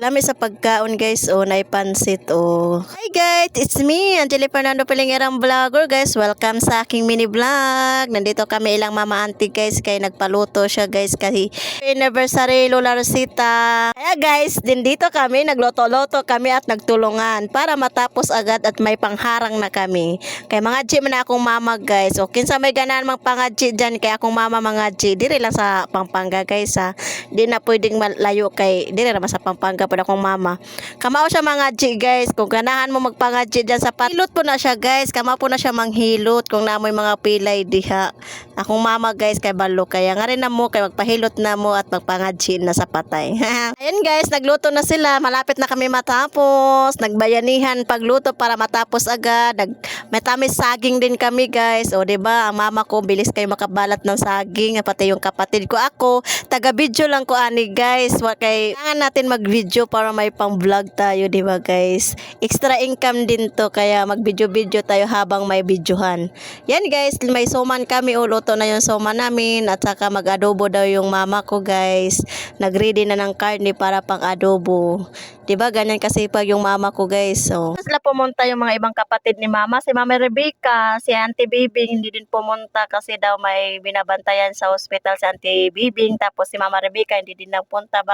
Lami sa pagkaon guys, naipansit Hi guys, it's me, Angeli Fernando Pilingerang Vlogger guys. Welcome sa aking mini vlog. Nandito kami ilang mama auntie guys, kay nagpaluto siya guys kasi anniversary Lola Rosita. Kaya guys, din dito kami nagloto-loto kami at nagtulungan para matapos agad at may pangharang na kami. Kay mga G man akong mama guys. O kinsa may ganahan mang pangadji dyan kay akong mama mga G. Diri lang sa Pampanga guys ha. Di na pwedeng malayo kay diri naman sa Pampanga pud akong mama. Kamao siya mga G guys. Kung ganahan mo magpangadji dyan sa hilot po na siya guys. Kamao po na siya manghilot kung namoy mga pilay diha. Akong mama guys kay balo kaya nga rin na mo kay magpahilot na mo at magpangadji na sa patay. Ayun guys, nagluto na sila. Malapit na kami matapos. Nagbayanihan pagluto para matapos agad. May tamis saging din kami guys. O diba, ang mama ko bilis kayo makabalat ng saging. Pati yung kapatid ko. Ako, taga-video lang ko ani guys. Kay kailangan natin mag-video para may pang-vlog tayo, diba guys? Extra income din to kaya mag-video-video tayo habang may videohan. Yan guys, may suman kami. Luto na yung suman namin at saka mag-adobo daw yung mama ko guys. Nag-ready na ng karne para pang-adobo. Diba ganyan kasi pag yung mama ko guys. So, sila pumunta yung mga ibang kapatid ni mama. Si Mama Rebecca, si Auntie Bibing hindi din pumunta kasi daw may binabantayan sa hospital si Auntie Bibing. Tapos si Mama Rebecca hindi din nagpunta.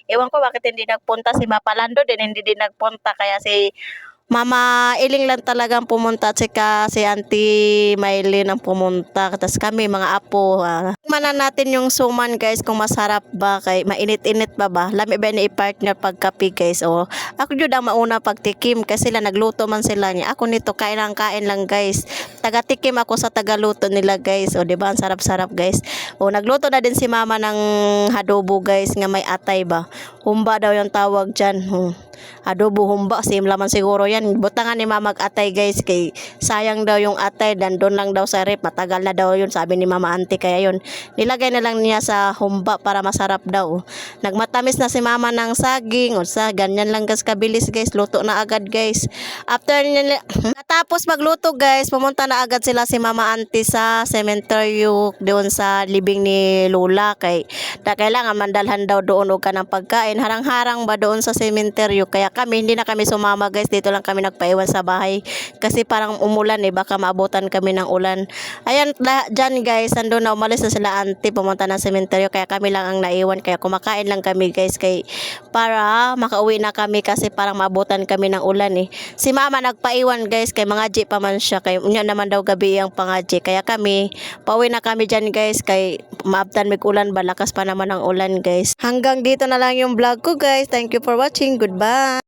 Ewan ko bakit hindi nagpunta. Si Mapalando din hindi din nagpunta. Kaya si Mama Iling lang talagang pumunta at sika si Auntie Maylin ang pumunta. Tapos kami mga apo. Manan natin yung suman guys kung masarap ba kay mainit-init ba. Lami ba ni i-partner pagkapi guys. Ako jud ang mauna pagtikim kasi sila nagluto man sila niya. Ako nito kain lang guys. Taga-tikim ako sa tagaluto nila guys. Di ba ang sarap-sarap guys. Nagluto na din si mama ng adobo guys nga may atay ba. Humba daw yung tawag dyan. Adobo humba, same laman siguro yan. Butangan ni mama atay guys kay sayang daw yung atay dan doon lang daw sa rep. Matagal na daw yun sabi ni mama auntie kaya yun. Nilagay na lang niya sa humba para masarap daw. Nagmatamis na si mama ng saging. Ganyan lang guys kabilis guys. Luto na agad guys. After nila, natapos magluto guys, pumunta na agad sila si mama auntie sa cementerio doon sa libing ni Lola kay kailangan mandalhan daw doon og kanang pagkain. Harang-harang ba doon sa cementerio kaya kami hindi na kami sumama guys. Dito lang kami nagpaiwan sa bahay kasi parang umulan baka maabutan kami ng ulan. Ayan dyan guys, ando na umalis na sila auntie pumunta ng cementerio kaya kami lang ang naiwan kaya kumakain lang kami guys kay para makauwi na kami kasi parang maabutan kami ng ulan Si mama nagpaiwan guys kay mga G pa man siya kay unya naman daw gabi ang pangaji kaya kami pauwi na kami dyan guys kay maabtan mig ulan ba lakas pa naman ang ulan guys. Hanggang dito na lang yung vlog ko guys. Thank you for watching. Goodbye.